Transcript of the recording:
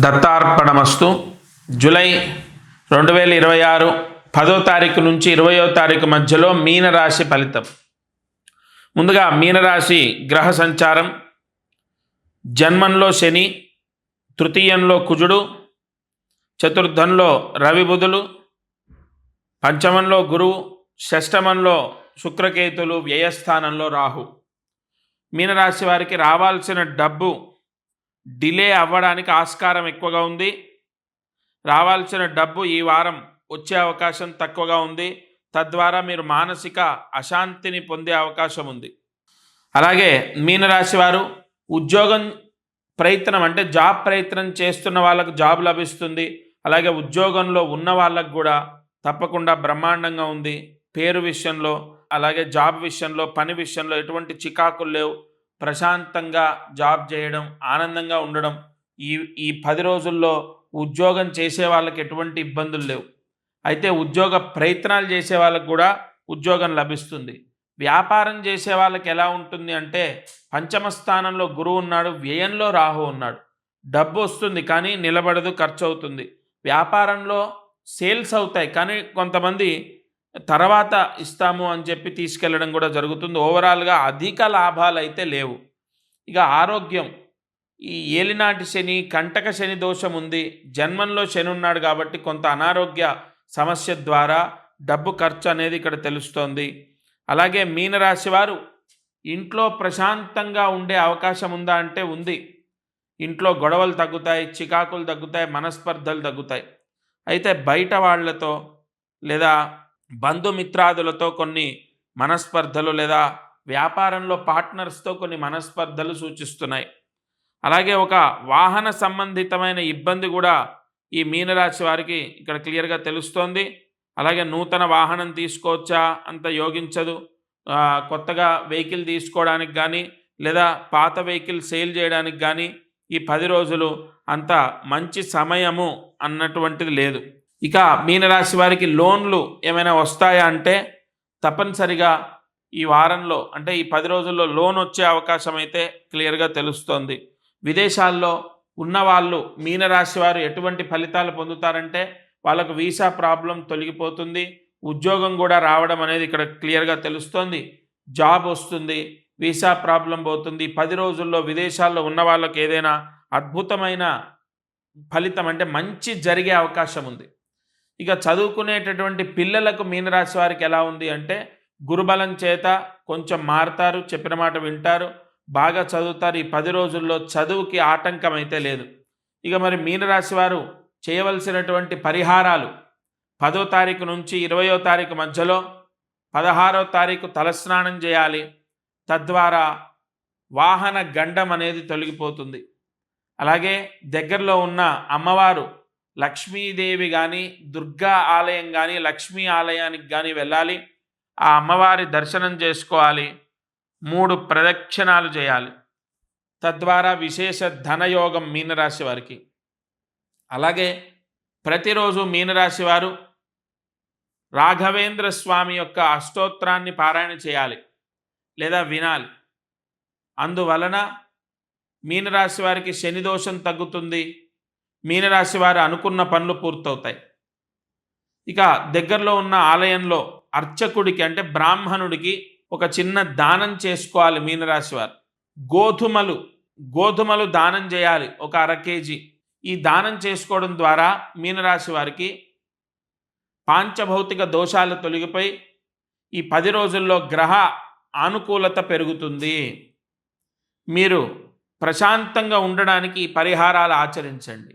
దత్తార్పణమస్తు. July 2026 10వ తారీఖు నుంచి 20వ తారీఖు మధ్యలో మీనరాశి ఫలితం. ముందుగా మీనరాశి గ్రహ సంచారం. జన్మంలో శని, తృతీయంలో కుజుడు, చతుర్థంలో రవి బుధులు, పంచమంలో గురువు, షష్టమంలో శుక్రకేతులు, వ్యయస్థానంలో రాహు. మీనరాశి వారికి రావాల్సిన డబ్బు డిలే అవ్వడానికి ఆస్కారం ఎక్కువగా ఉంది. రావాల్సిన డబ్బు ఈ వారం వచ్చే అవకాశం తక్కువగా ఉంది. తద్వారా మీరు మానసిక అశాంతిని పొందే అవకాశం ఉంది. అలాగే మీనరాశి వారు ఉద్యోగం ప్రయత్నం అంటే జాబ్ ప్రయత్నం చేస్తున్న వాళ్ళకు జాబ్ లభిస్తుంది. అలాగే ఉద్యోగంలో ఉన్న వాళ్ళకు కూడా తప్పకుండా బ్రహ్మాండంగా ఉంది. పేరు విషయంలో, అలాగే జాబ్ విషయంలో, పని విషయంలో ఎటువంటి చికాకులు లేవు. ప్రశాంతంగా జాబ్ చేయడం, ఆనందంగా ఉండడం. ఈ 10 రోజుల్లో ఉద్యోగం చేసే వాళ్ళకి ఎటువంటి ఇబ్బందులు లేవు. అయితే ఉద్యోగ ప్రయత్నాలు చేసే వాళ్ళకు కూడా ఉద్యోగం లభిస్తుంది. వ్యాపారం చేసే వాళ్ళకి ఎలా ఉంటుంది అంటే పంచమ స్థానంలో గురువు ఉన్నాడు, వ్యయంలో రాహు ఉన్నాడు. డబ్బు వస్తుంది కానీ నిలబడదు, ఖర్చు అవుతుంది. వ్యాపారంలో సేల్స్ అవుతాయి కానీ కొంతమంది తర్వాత ఇస్తాము అని చెప్పి తీసుకెళ్ళడం కూడా జరుగుతుంది. ఓవరాల్గా అధిక లాభాలు అయితే లేవు. ఇక ఆరోగ్యం, ఈ ఏలినాటి శని, కంటక శని దోషం ఉంది. జన్మంలో శని ఉన్నాడు కాబట్టి కొంత అనారోగ్య సమస్య ద్వారా డబ్బు ఖర్చు అనేది ఇక్కడ తెలుస్తోంది. అలాగే మీనరాశి వారు ఇంట్లో ప్రశాంతంగా ఉండే అవకాశం ఉందా అంటే ఉంది. ఇంట్లో గొడవలు తగ్గుతాయి, చికాకులు తగ్గుతాయి, మనస్పర్ధలు తగ్గుతాయి. అయితే బయట వాళ్ళతో లేదా బంధుమిత్రాదులతో కొన్ని మనస్పర్ధలు లేదా వ్యాపారంలో పార్ట్నర్స్తో కొన్ని మనస్పర్ధలు సూచిస్తున్నాయి. అలాగే ఒక వాహన సంబంధితమైన ఇబ్బంది కూడా ఈ మీనరాశి వారికి ఇక్కడ క్లియర్గా తెలుస్తోంది. అలాగే నూతన వాహనం తీసుకోవచ్చా అంత యోగించదు. కొత్తగా వెహికల్ తీసుకోవడానికి కానీ లేదా పాత వెహికల్ సేల్ చేయడానికి కానీ ఈ 10 రోజులు అంత మంచి సమయము అన్నటువంటిది లేదు. ఇక మీనరాశి వారికి లోన్లు ఏమైనా వస్తాయా అంటే తప్పనిసరిగా ఈ వారంలో అంటే ఈ 10 రోజుల్లో లోన్ వచ్చే అవకాశం అయితే క్లియర్గా తెలుస్తోంది. విదేశాల్లో ఉన్నవాళ్ళు మీనరాశి వారు ఎటువంటి ఫలితాలు పొందుతారంటే వాళ్ళకు వీసా ప్రాబ్లం తొలగిపోతుంది. ఉద్యోగం కూడా రావడం అనేది ఇక్కడ క్లియర్గా తెలుస్తోంది. జాబ్ వస్తుంది, వీసా ప్రాబ్లం పోతుంది. 10 రోజుల్లో విదేశాల్లో ఉన్న వాళ్ళకి ఏదైనా అద్భుతమైన ఫలితం అంటే మంచి జరిగే అవకాశం ఉంది. ఇక చదువుకునేటటువంటి పిల్లలకు మీనరాశి వారికి ఎలా ఉంది అంటే గురుబలం చేత కొంచెం మారుతారు, చెప్పిన మాట వింటారు, బాగా చదువుతారు. ఈ 10 రోజుల్లో చదువుకి ఆటంకం అయితే లేదు. ఇక మరి మీనరాశి వారు చేయవలసినటువంటి పరిహారాలు 10వ తారీఖు నుంచి 20వ తారీఖు మధ్యలో 16వ తారీఖు తలస్నానం చేయాలి. తద్వారా వాహన గండం అనేది తొలగిపోతుంది. అలాగే దగ్గరలో ఉన్న అమ్మవారు లక్ష్మీదేవి కానీ, దుర్గా ఆలయం కానీ, లక్ష్మీ ఆలయానికి కానీ వెళ్ళాలి. ఆ అమ్మవారి దర్శనం చేసుకోవాలి. 3 ప్రదక్షిణాలు చేయాలి. తద్వారా విశేష ధనయోగం మీనరాశి వారికి. అలాగే ప్రతిరోజు మీనరాశి వారు రాఘవేంద్ర స్వామి యొక్క అష్టోత్తరాన్ని పారాయణ చేయాలి లేదా వినాలి. అందువలన మీనరాశి వారికి శని దోషం తగ్గుతుంది. మీనరాశి వారు అనుకున్న పనులు పూర్తవుతాయి. ఇక దగ్గరలో ఉన్న ఆలయంలో అర్చకుడికి అంటే బ్రాహ్మణుడికి ఒక చిన్న దానం చేసుకోవాలి. మీనరాశి వారు గోధుమలు దానం చేయాలి, ఒక 1/2 కేజీ. ఈ దానం చేసుకోవడం ద్వారా మీనరాశి వారికి పాంచభౌతిక దోషాలు తొలగిపోయి ఈ 10 రోజుల్లో గ్రహ అనుకూలత పెరుగుతుంది. మీరు ప్రశాంతంగా ఉండడానికి ఈ పరిహారాలు ఆచరించండి.